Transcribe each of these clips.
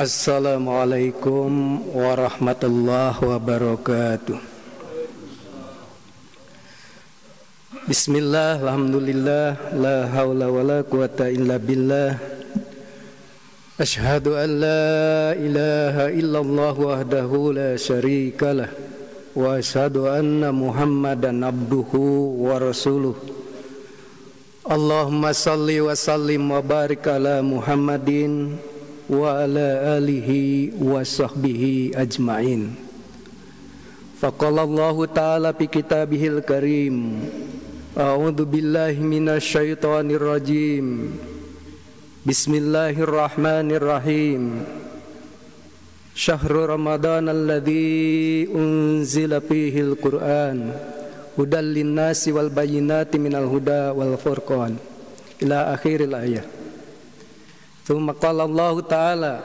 Assalamualaikum warahmatullahi wabarakatuh. Bismillah, alhamdulillah, la haula wa la quwata illa billah. Ashhadu an la ilaha illallah wahdahu la syarikalah, wa ashhadu anna Muhammadan abduhu wa rasuluh. Allahumma salli wa sallim wa barik ala Muhammadin wa ala alihi wa sahbihi ajma'in. Faqala Allah ta'ala fi kitabihil karim, a'udzu billahi minasyaitonir rajim. Bismillahirrahmanirrahim. Syahrul Ramadan alladzi unzila fihil Qur'an hudal linnasi wal bayyinati minal huda wal furqan ila akhiril ayat. Tsumma qala Allah ta'ala,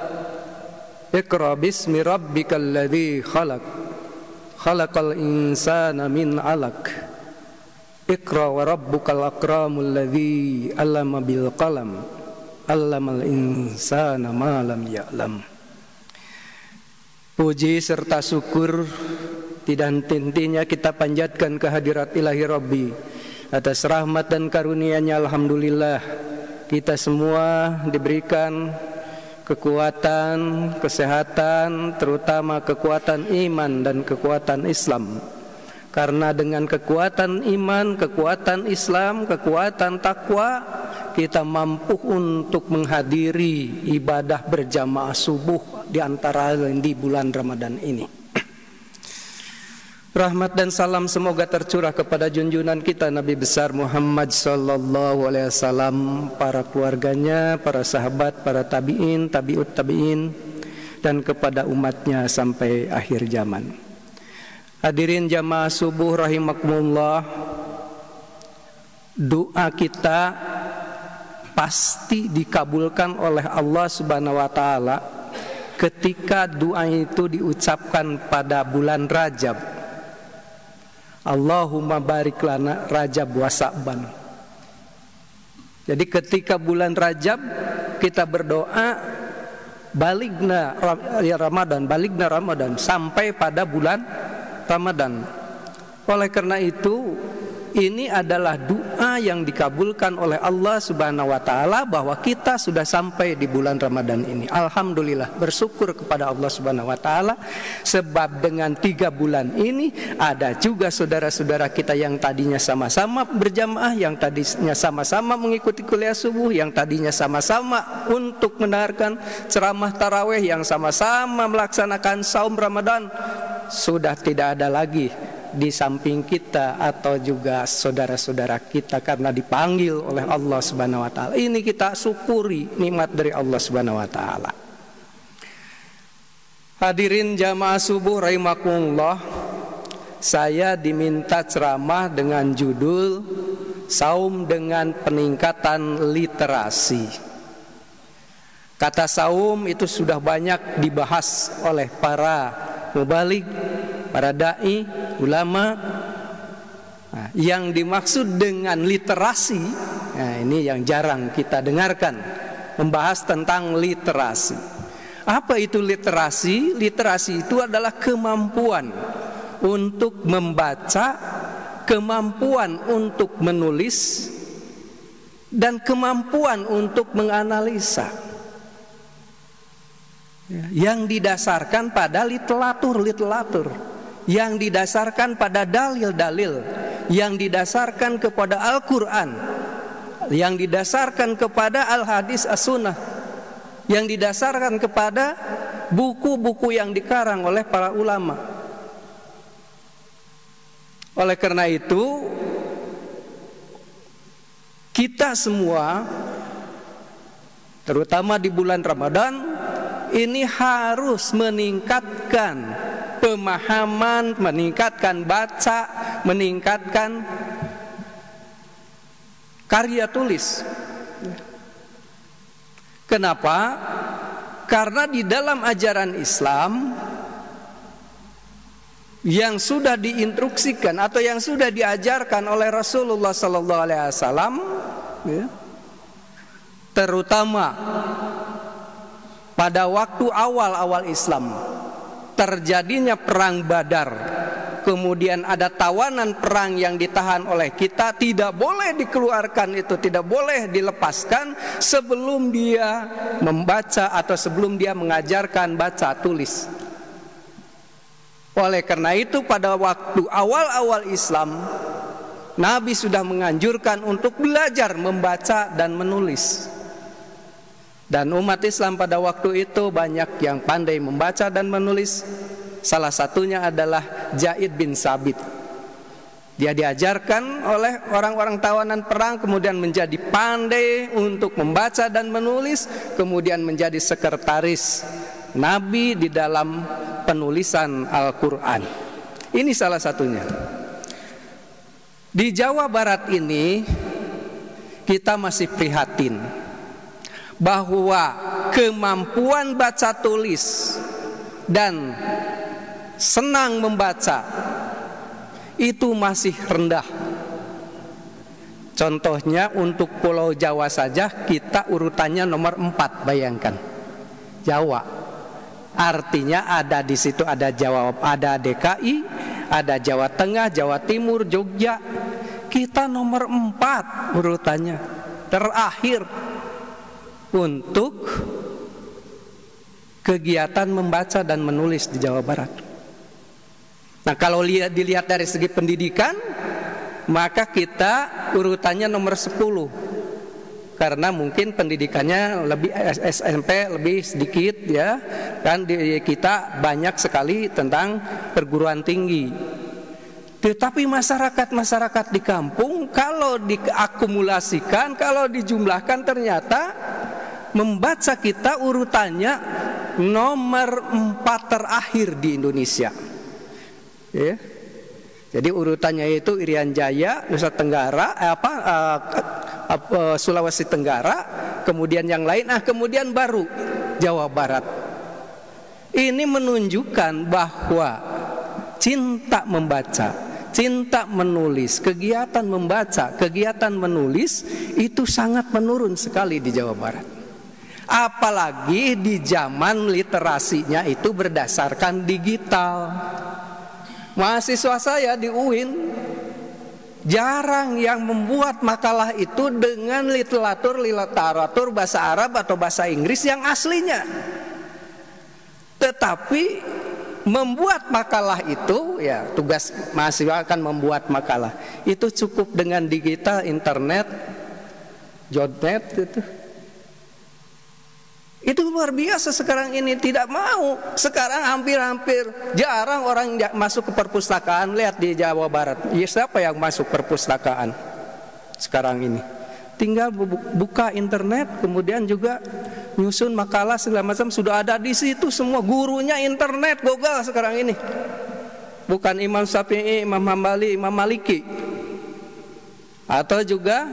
Iqra bismi rabbikal ladzi khalaq, khalaqal insana min 'alaq. Iqra wa rabbukal akramul ladzi 'allama bil qalam, 'allamal insana ma lam ya'lam. Puji serta syukur dan intinya kita panjatkan kehadirat ilahi Rabbi atas rahmat dan karunia-Nya. Alhamdulillah, kita semua diberikan kekuatan, kesehatan, terutama kekuatan iman dan kekuatan Islam. Karena dengan kekuatan iman, kekuatan Islam, kekuatan takwa, kita mampu untuk menghadiri ibadah berjamaah subuh di antara lain di bulan Ramadan ini. Rahmat dan salam semoga tercurah kepada junjungan kita Nabi besar Muhammad sallallahu alaihi wasallam, para keluarganya, para sahabat, para tabi'in, tabi'ut tabi'in, dan kepada umatnya sampai akhir zaman. Hadirin jamaah subuh rahimakumullah, doa kita pasti dikabulkan oleh Allah Subhanahu wa taala ketika doa itu diucapkan pada bulan Rajab. Allahumma barik lana Rajab wa Sa'ban. Jadi ketika bulan Rajab kita berdoa baligna Ramadan sampai pada bulan Ramadan. Oleh karena itu, ini adalah doa yang dikabulkan oleh Allah Subhanahu wa taala bahwa kita sudah sampai di bulan Ramadan ini. Alhamdulillah, bersyukur kepada Allah Subhanahu wa taala, sebab dengan 3 bulan ini ada juga saudara-saudara kita yang tadinya sama-sama berjamaah, yang tadinya sama-sama mengikuti kuliah subuh, yang tadinya sama-sama untuk mendengarkan ceramah tarawih, yang sama-sama melaksanakan saum Ramadan, sudah tidak ada lagi di samping kita atau juga saudara-saudara kita karena dipanggil oleh Allah Subhanahu wa taala. Ini kita syukuri nikmat dari Allah Subhanahu wa taala. Hadirin jamaah subuh rahimakumullah, saya diminta ceramah dengan judul Saum dengan Peningkatan Literasi. Kata saum itu sudah banyak dibahas oleh para mubaligh, para dai, ulama. Nah, yang dimaksud dengan literasi, nah ini yang jarang kita dengarkan, membahas tentang literasi. Apa itu literasi? Literasi itu adalah kemampuan untuk membaca, kemampuan untuk menulis, dan kemampuan untuk menganalisa, yang didasarkan pada literatur, yang didasarkan pada dalil-dalil, yang didasarkan kepada Al-Quran, yang didasarkan kepada Al-Hadis As-Sunnah, yang didasarkan kepada buku-buku yang dikarang oleh para ulama. Oleh karena itu, kita semua, terutama di bulan Ramadan ini, harus meningkatkan pemahaman, meningkatkan baca, meningkatkan karya tulis. Kenapa? Karena di dalam ajaran Islam yang sudah diinstruksikan atau yang sudah diajarkan oleh Rasulullah sallallahu alaihi wasallam, terutama pada waktu awal-awal Islam terjadinya perang Badar, kemudian ada tawanan perang yang ditahan oleh kita, tidak boleh dikeluarkan itu, tidak boleh dilepaskan sebelum dia membaca atau sebelum dia mengajarkan baca tulis. Oleh karena itu pada waktu awal-awal Islam, Nabi sudah menganjurkan untuk belajar membaca dan menulis. Dan umat Islam pada waktu itu banyak yang pandai membaca dan menulis. Salah satunya adalah Zaid bin Sabit. Dia diajarkan oleh orang-orang tawanan perang, kemudian menjadi pandai untuk membaca dan menulis, kemudian menjadi sekretaris Nabi di dalam penulisan Al-Quran. Ini salah satunya. Di Jawa Barat ini kita masih prihatin bahwa kemampuan baca tulis dan senang membaca itu masih rendah. Contohnya untuk Pulau Jawa saja kita urutannya nomor 4, bayangkan. Jawa. Artinya ada di situ ada Jawa, ada DKI, ada Jawa Tengah, Jawa Timur, Jogja. Kita nomor 4 urutannya, terakhir untuk kegiatan membaca dan menulis di Jawa Barat. Nah, kalau dilihat dari segi pendidikan, maka kita urutannya nomor 10. Karena mungkin pendidikannya lebih SMP lebih sedikit ya. Dan di kita banyak sekali tentang perguruan tinggi. Tetapi masyarakat di kampung kalau diakumulasikan, kalau dijumlahkan ternyata membaca kita urutannya nomor 4 terakhir di Indonesia. Ya. Jadi urutannya itu Irian Jaya, Nusa Tenggara, Sulawesi Tenggara, kemudian yang lain, kemudian baru Jawa Barat. Ini menunjukkan bahwa cinta membaca, cinta menulis, kegiatan membaca, kegiatan menulis itu sangat menurun sekali di Jawa Barat. Apalagi di zaman literasinya itu berdasarkan digital. Mahasiswa saya di UIN jarang yang membuat makalah itu dengan literatur bahasa Arab atau bahasa Inggris yang aslinya. Tetapi membuat makalah itu, ya tugas mahasiswa akan membuat makalah. Itu cukup dengan digital, internet, jodnet gitu. Itu luar biasa sekarang ini, tidak mau. Sekarang hampir-hampir jarang orang masuk ke perpustakaan. Lihat di Jawa Barat, ya siapa yang masuk perpustakaan sekarang ini? Tinggal buka internet, kemudian juga nyusun makalah segala macam sudah ada di situ semua. Gurunya internet, Google sekarang ini. Bukan Imam Syafi'i, Imam Hambali, Imam Maliki. Atau juga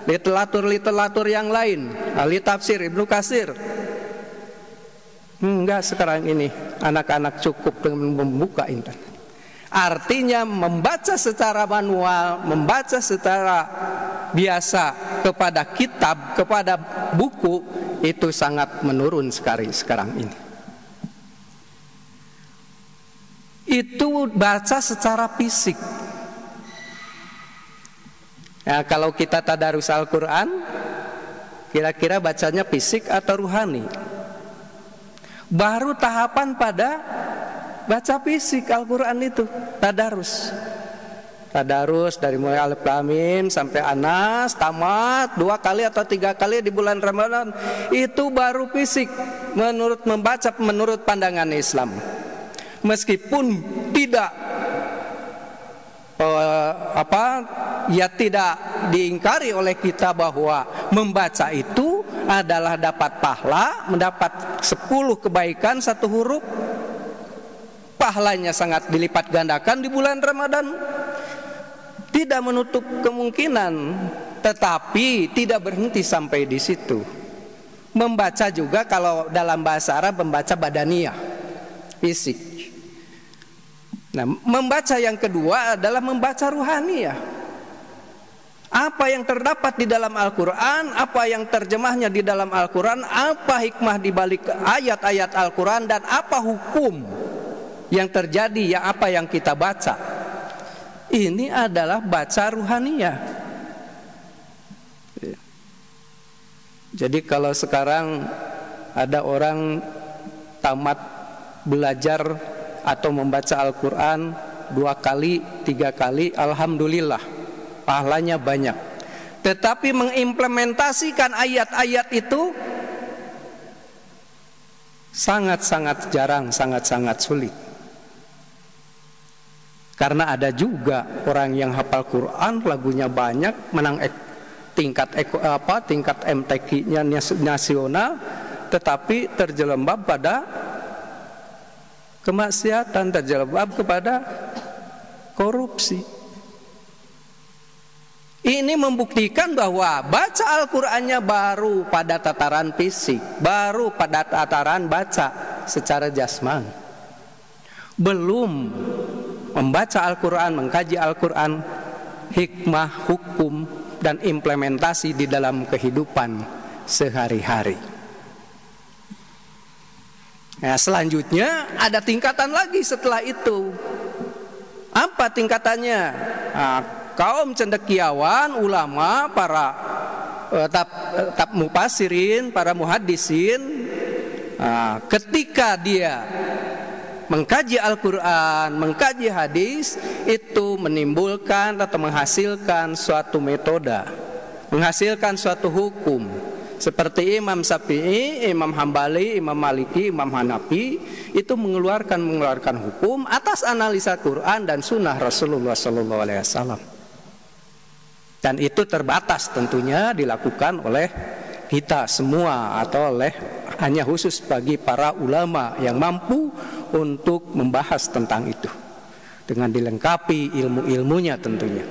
literatur yang lain, ahli tafsir Ibnu Katsir. Enggak, sekarang ini anak-anak cukup dengan membuka internet. Artinya membaca secara manual, membaca secara biasa kepada kitab, kepada buku itu sangat menurun sekali sekarang ini. Itu baca secara fisik. Nah, kalau kita tadarus Al-Quran, kira-kira bacanya fisik atau ruhani? Baru tahapan pada baca fisik Al-Quran itu, tadarus. Tadarus dari mulai Alif Lam Mim sampai Anas, tamat 2 kali atau 3 kali di bulan Ramadan. Itu baru fisik menurut pandangan Islam. Meskipun tidak tidak diingkari oleh kita bahwa membaca itu adalah dapat pahala, mendapat 10 kebaikan 1 huruf. Pahalanya sangat dilipat gandakan di bulan Ramadan. Tidak menutup kemungkinan, tetapi tidak berhenti sampai di situ. Membaca juga kalau dalam bahasa Arab membaca badaniyah, fisik. Nah, membaca yang kedua adalah membaca ruhaniyah. Apa yang terdapat di dalam Al-Quran, apa yang terjemahnya di dalam Al-Quran, apa hikmah di balik ayat-ayat Al-Quran, dan apa hukum yang terjadi, apa yang kita baca. Ini adalah baca ruhaniyah. Jadi kalau sekarang ada orang tamat belajar atau membaca Al-Quran 2 kali, 3 kali, alhamdulillah, pahalanya banyak. Tetapi mengimplementasikan ayat-ayat itu sangat-sangat jarang, sangat-sangat sulit. Karena ada juga orang yang hafal Quran, lagunya banyak, menang tingkat MTQ-nya nasional, tetapi terjelembab pada kemaksiatan, terjelembab kepada korupsi. Ini membuktikan bahwa baca Al-Qur'annya baru pada tataran fisik, baru pada tataran baca secara jasmani. Belum membaca Al-Quran, mengkaji Al-Quran, hikmah, hukum, dan implementasi di dalam kehidupan sehari-hari. Nah, selanjutnya ada tingkatan lagi setelah itu. Apa tingkatannya? Nah, kaum cendekiawan, ulama, para mufasirin, para muhaddisin, ketika dia mengkaji Al-Quran, mengkaji hadis, itu menimbulkan atau menghasilkan suatu metode, menghasilkan suatu hukum. Seperti Imam Syafi'i, Imam Hambali, Imam Maliki, Imam Hanafi, itu mengeluarkan hukum atas analisa Quran dan Sunnah Rasulullah SAW. Dan itu terbatas tentunya dilakukan oleh kita semua, atau oleh hanya khusus bagi para ulama yang mampu untuk membahas tentang itu dengan dilengkapi ilmu-ilmunya tentunya.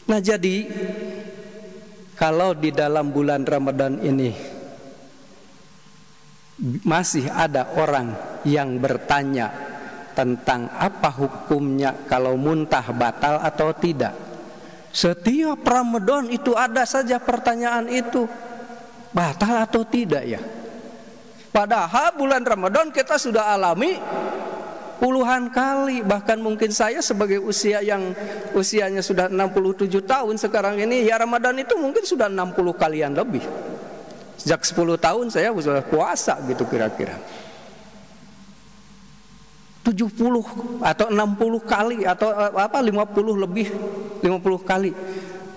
Nah, jadi kalau di dalam bulan Ramadan ini masih ada orang yang bertanya tentang apa hukumnya kalau muntah batal atau tidak, setiap Ramadan itu ada saja pertanyaan itu, batal atau tidak ya. Padahal bulan Ramadan kita sudah alami puluhan kali. Bahkan mungkin saya sebagai usianya sudah 67 tahun sekarang ini, ya Ramadan itu mungkin sudah 60 kalian lebih. Sejak 10 tahun saya sudah puasa gitu kira-kira 70 atau 60 kali atau 50 lebih, 50 kali.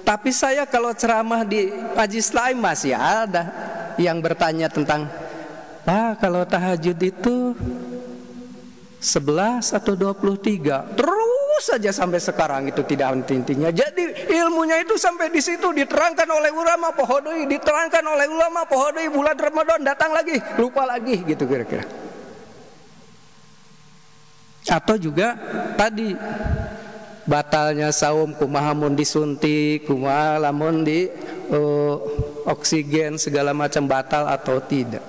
Tapi saya kalau ceramah di Majlis Laim masih ada yang bertanya tentang, Pak, kalau tahajud itu 11 atau 23, terus saja sampai sekarang itu tidak henti-hentinya. Jadi ilmunya itu sampai di situ diterangkan oleh ulama pohodoi, diterangkan oleh ulama pohodoi, bulan Ramadan datang lagi, lupa lagi gitu kira-kira. Atau juga tadi batalnya saum, kumaha mun disuntik, kumaha lamun di oksigen segala macam batal atau tidak.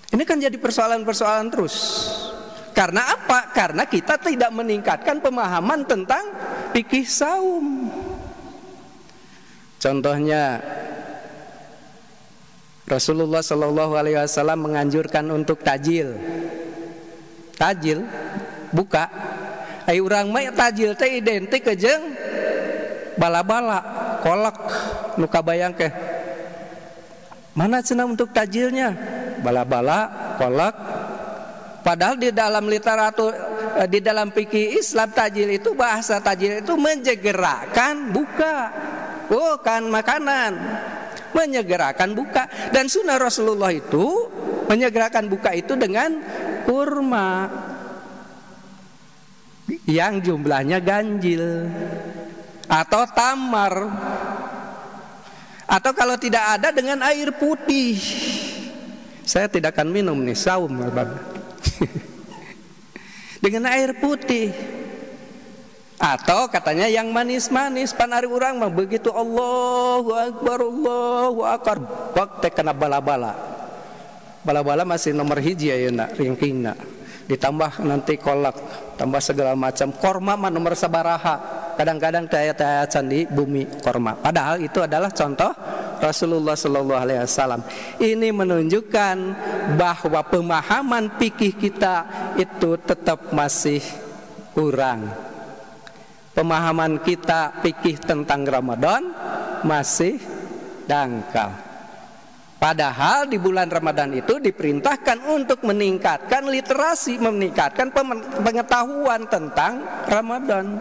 Ini kan jadi persoalan-persoalan terus. Karena apa? Karena kita tidak meningkatkan pemahaman tentang fikih saum. Contohnya Rasulullah SAW menganjurkan untuk tajil. Tajil buka. Ai urang mah tajil teh identik jeung bala-bala, kolak, nu kabayang ke. Mana cenah untuk tajilnya? Bala-bala, kolak. Padahal di dalam literatur, di dalam fikih Islam, tajil itu, bahasa tajil itu menyegerakan buka, bukan makanan, menyegerakan buka. Dan sunnah Rasulullah itu menyegerakan buka itu dengan kurma yang jumlahnya ganjil, atau tamar, atau kalau tidak ada dengan air putih. Saya tidak akan minum nih saum dengan air putih. Atau katanya yang manis-manis, panari urang mah begitu Allahu Akbar, Allahu Akbar, bak teh kena bala-bala. Bala-bala masih nomor hiji ayeuna rankingna. ditambah nanti kolak, tambah segala macam. Korma mah nomor sabaraha. Kadang-kadang taya-tayacan di bumi korma. Padahal itu adalah contoh Rasulullah Sallallahu Alaihi Wasallam. Ini menunjukkan bahwa pemahaman fikih kita itu tetap masih kurang. Pemahaman kita fikih tentang Ramadan masih dangkal. Padahal di bulan Ramadan itu diperintahkan untuk meningkatkan literasi, meningkatkan pengetahuan tentang Ramadan.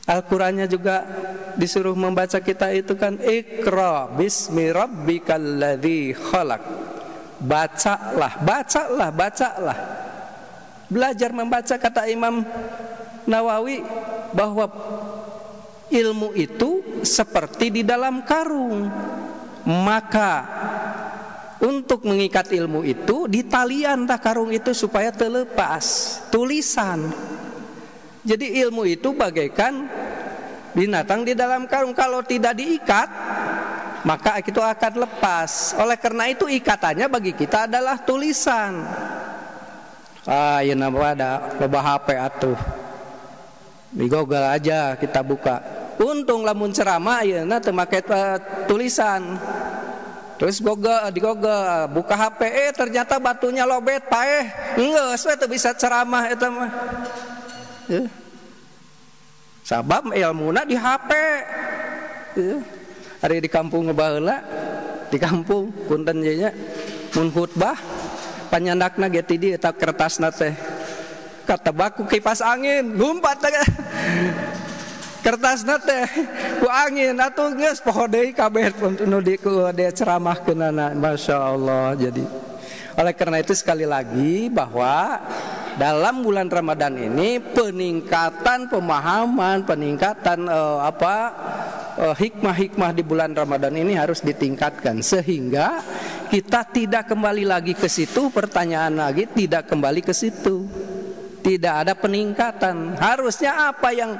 Al-Qur'annya juga disuruh membaca kita itu kan, Iqra bismi rabbikal ladzi khalaq. Bacalah. Belajar membaca, kata Imam Nawawi, bahwa ilmu itu seperti di dalam karung. Maka untuk mengikat ilmu itu ditalian tak karung itu supaya terlepas tulisan. Jadi ilmu itu bagaikan binatang di dalam karung. Kalau tidak diikat, maka itu akan lepas. Oleh karena itu ikatannya bagi kita adalah tulisan. Ya nama ada loba HP atuh. Di Google aja kita buka. Untung lamun ceramah ya teu make tulisan. Terus di Google buka HP, ternyata batunya lobet paeh. Geus we teu bisa ceramah eta mah. Ya. Sabab ilmuna di HP. Ya. Ari di kampung ngebaheula, di kampung punten nya mun khutbah panyandakna ge ti dieu eta kertasna teh. Kata baku kipas angin, ngumpat teh. Kertasna teh ku angin atuh geus poho deui kabeh nu di ku dia ceramahkeunana. Masyaallah. Jadi oleh karena itu sekali lagi bahwa dalam bulan Ramadan ini peningkatan pemahaman, peningkatan hikmah-hikmah di bulan Ramadan ini harus ditingkatkan sehingga kita tidak kembali lagi ke situ, pertanyaan lagi tidak kembali ke situ. Tidak ada peningkatan. Harusnya apa yang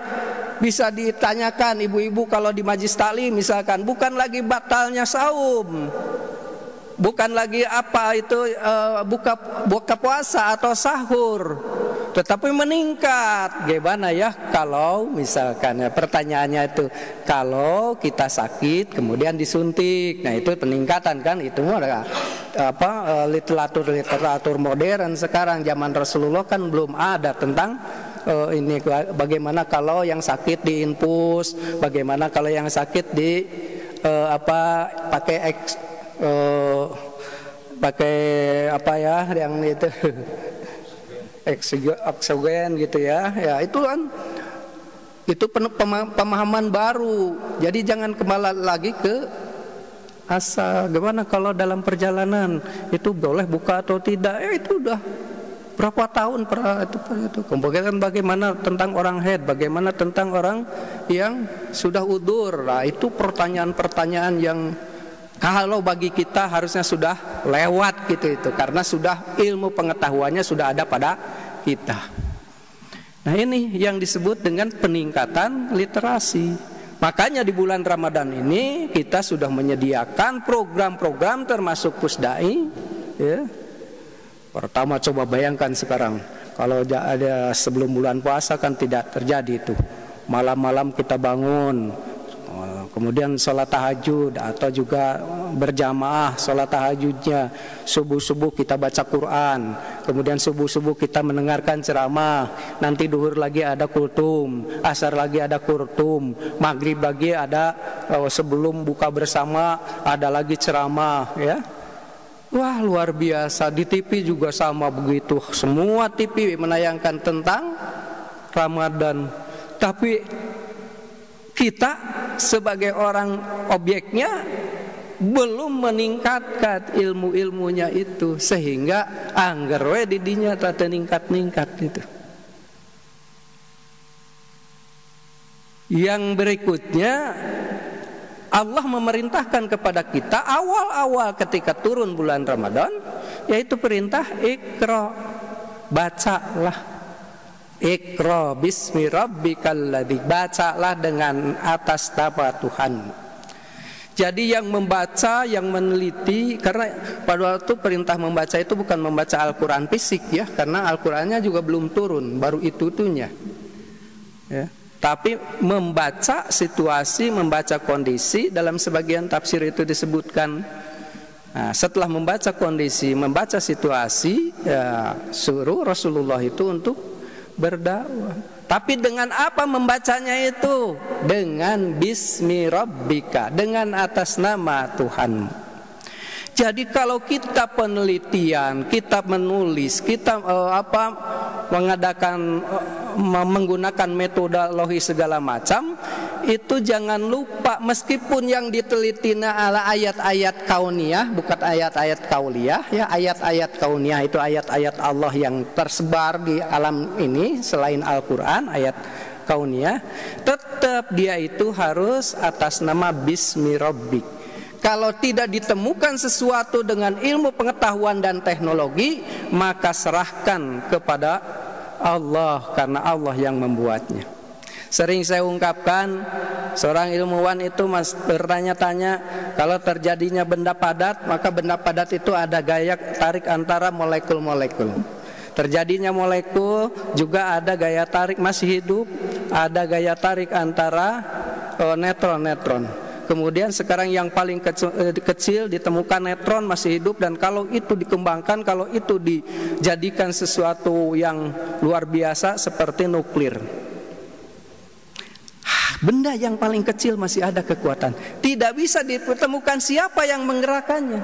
bisa ditanyakan ibu-ibu kalau di majlis taklim misalkan, bukan lagi batalnya saum, bukan lagi apa itu buka puasa atau sahur, tetapi meningkat. Gimana ya kalau misalkan ya, pertanyaannya itu kalau kita sakit kemudian disuntik, nah itu peningkatan kan? Itu ada literatur modern sekarang. Zaman Rasulullah kan belum ada tentang ini bagaimana kalau yang sakit diinfus, bagaimana kalau yang sakit di pakai apa ya yang itu oksigen gitu ya. Ya itu kan itu pemahaman baru. Jadi jangan kembali lagi ke asal. Gimana kalau dalam perjalanan itu boleh buka atau tidak? Ya itu udah berapa tahun itu. Kemudian bagaimana tentang orang haid, bagaimana tentang orang yang sudah udur. Nah, itu pertanyaan-pertanyaan yang kalau bagi kita harusnya sudah lewat gitu itu, karena sudah ilmu pengetahuannya sudah ada pada kita. Nah, ini yang disebut dengan peningkatan literasi. Makanya di bulan Ramadan ini kita sudah menyediakan program-program termasuk Pusdai ya. Pertama coba bayangkan sekarang kalau ada sebelum bulan puasa kan tidak terjadi itu. Malam-malam kita bangun, kemudian sholat tahajud atau juga berjamaah sholat tahajudnya. Subuh-subuh kita baca Quran, kemudian subuh-subuh kita mendengarkan ceramah. Nanti duhur lagi ada kultum, asar lagi ada kurtum, maghrib lagi ada sebelum buka bersama ada lagi ceramah ya. Wah luar biasa. Di TV juga sama begitu. Semua TV menayangkan tentang Ramadan. Tapi kita sebagai orang objeknya belum meningkatkan ilmu-ilmunya itu, sehingga angger we didinya tak ningkat-ningkat itu. Yang berikutnya Allah memerintahkan kepada kita awal-awal ketika turun bulan Ramadan, yaitu perintah Iqra, bacalah. Iqra bismi rabbikal ladzi, bacalah dengan atas nama Tuhan. Jadi yang membaca, yang meneliti, karena pada waktu perintah membaca itu bukan membaca Al-Quran fisik ya, karena Al-Qurannya juga belum turun, baru itu-itunya ya. Tapi membaca situasi, membaca kondisi. Dalam sebagian tafsir itu disebutkan, nah, setelah membaca kondisi, membaca situasi ya, suruh Rasulullah itu untuk berdakwah. Tapi dengan apa membacanya itu? Dengan bismi rabbika, dengan atas nama Tuhan. Jadi kalau kita penelitian, kita menulis, kita mengadakan menggunakan metodologi segala macam, itu jangan lupa meskipun yang ditelitinya adalah ayat-ayat kauniyah, bukan ayat-ayat kauliyah ya. Ayat-ayat kauniyah itu ayat-ayat Allah yang tersebar di alam ini selain Al-Quran, ayat kauniyah. Tetap dia itu harus atas nama bismi rabbik. Kalau tidak ditemukan sesuatu dengan ilmu pengetahuan dan teknologi, maka serahkan kepada Allah, karena Allah yang membuatnya. Sering saya ungkapkan, seorang ilmuwan itu bertanya-tanya, kalau terjadinya benda padat, maka benda padat itu ada gaya tarik antara molekul-molekul. Terjadinya molekul juga ada gaya tarik masih hidup, ada gaya tarik antara neutron-neutron. Kemudian sekarang yang paling kecil ditemukan neutron masih hidup, dan kalau itu dikembangkan, kalau itu dijadikan sesuatu yang luar biasa seperti nuklir, benda yang paling kecil masih ada kekuatan. Tidak bisa ditemukan siapa yang menggerakkannya.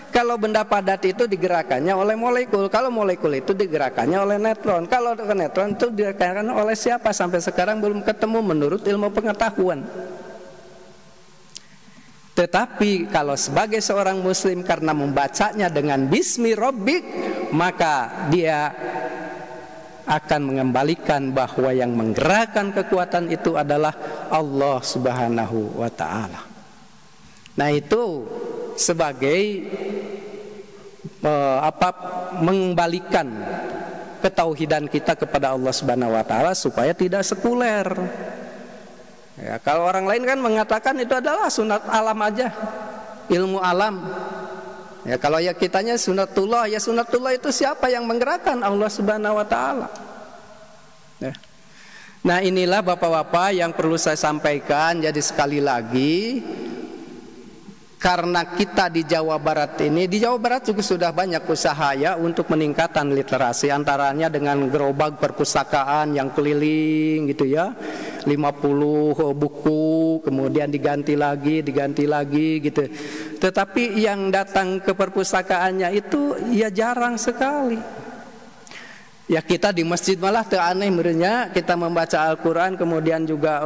Kalau benda padat itu digerakkannya oleh molekul, kalau molekul itu digerakkannya oleh neutron, kalau neutron itu digerakkan oleh siapa, sampai sekarang belum ketemu menurut ilmu pengetahuan. Tetapi kalau sebagai seorang muslim, karena membacanya dengan bismi rabbik, maka dia akan mengembalikan bahwa yang menggerakkan kekuatan itu adalah Allah Subhanahu wa ta'ala. Nah, itu sebagai mengembalikan ketauhidan kita kepada Allah Subhanahu wa ta'ala supaya tidak sekuler. Ya, kalau orang lain kan mengatakan itu adalah sunat alam aja, ilmu alam. Ya, kalau ya kitanya sunatullah, ya sunatullah itu siapa yang menggerakkan? Allah Subhanahu wa ta'ala. Ya. Nah, inilah bapak-bapak yang perlu saya sampaikan. Jadi sekali lagi, karena kita di Jawa Barat ini, di Jawa Barat juga sudah banyak usaha ya untuk meningkatkan literasi, antaranya dengan gerobak perpustakaan yang keliling gitu ya, 50 buku, kemudian diganti lagi gitu. Tetapi yang datang ke perpustakaannya itu ya jarang sekali. Ya, kita di masjid malah aneh menurutnya, kita membaca Al-Quran, kemudian juga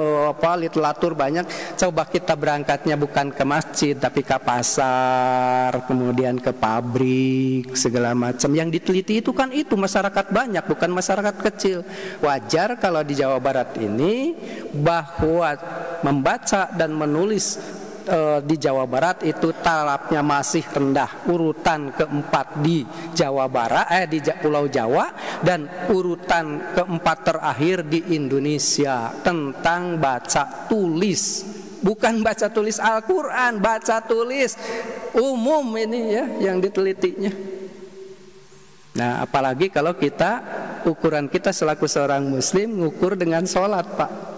literatur banyak. Coba kita berangkatnya bukan ke masjid, tapi ke pasar, kemudian ke pabrik, segala macam. Yang diteliti itu kan itu masyarakat banyak, bukan masyarakat kecil. Wajar kalau di Jawa Barat ini bahwa membaca dan menulis di Jawa Barat itu tarafnya masih rendah, urutan keempat di Jawa Barat, di Pulau Jawa, dan urutan keempat terakhir di Indonesia tentang baca tulis. Bukan baca tulis Al-Quran, baca tulis umum ini ya yang ditelitinya. Nah, apalagi kalau ukuran kita selaku seorang muslim ngukur dengan sholat, Pak.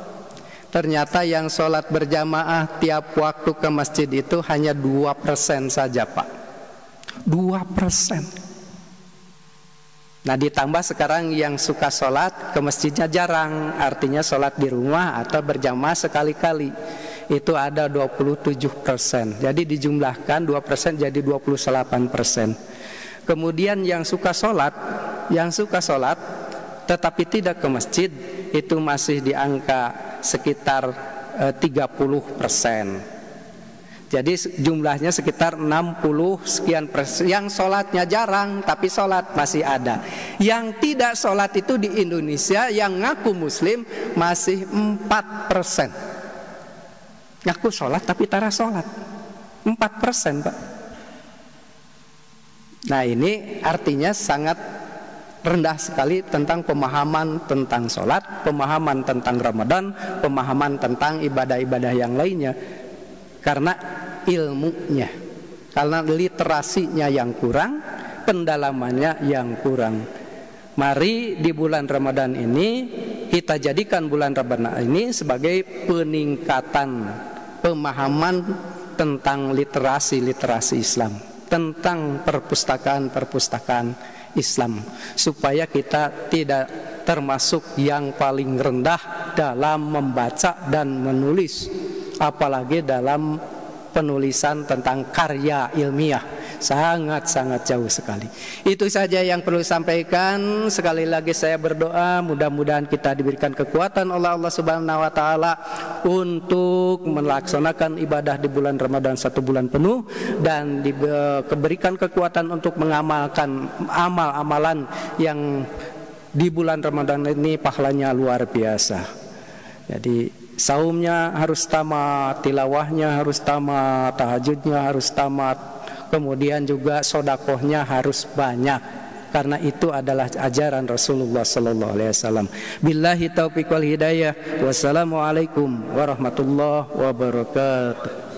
Ternyata yang sholat berjamaah tiap waktu ke masjid itu hanya 2% saja, Pak. 2%. Nah, ditambah sekarang yang suka sholat ke masjidnya jarang, artinya sholat di rumah atau berjamaah sekali-kali. Itu ada 27%. Jadi dijumlahkan 2% jadi 28%. Kemudian yang suka sholat tetapi tidak ke masjid, itu masih di angka sekitar 30%. Jadi jumlahnya sekitar 60 sekian persen. Yang sholatnya jarang tapi sholat masih ada. Yang tidak sholat itu di Indonesia yang ngaku muslim masih 4%. Ngaku sholat tapi tara sholat 4%, Pak. Nah, ini artinya sangat rendah sekali tentang pemahaman tentang sholat, pemahaman tentang Ramadan, pemahaman tentang ibadah-ibadah yang lainnya. Karena ilmunya, karena literasinya yang kurang, pendalamannya yang kurang. Mari di bulan Ramadan ini kita jadikan bulan Ramadan ini sebagai peningkatan pemahaman tentang literasi Islam, tentang perpustakaan Islam, supaya kita tidak termasuk yang paling rendah dalam membaca dan menulis, apalagi dalam penulisan tentang karya ilmiah. Sangat jauh sekali. Itu saja yang perlu sampaikan. Sekali lagi saya berdoa mudah-mudahan kita diberikan kekuatan oleh Allah Subhanahu wa taala untuk melaksanakan ibadah di bulan Ramadan 1 bulan penuh, dan diberikan kekuatan untuk mengamalkan amal-amalan yang di bulan Ramadan ini pahalanya luar biasa. Jadi saumnya harus tamat, tilawahnya harus tamat, tahajudnya harus tamat, kemudian juga sodakohnya harus banyak, karena itu adalah ajaran Rasulullah sallallahu alaihi wasallam. Billahi taufiq wal hidayah. Wassalamualaikum warahmatullahi wabarakatuh.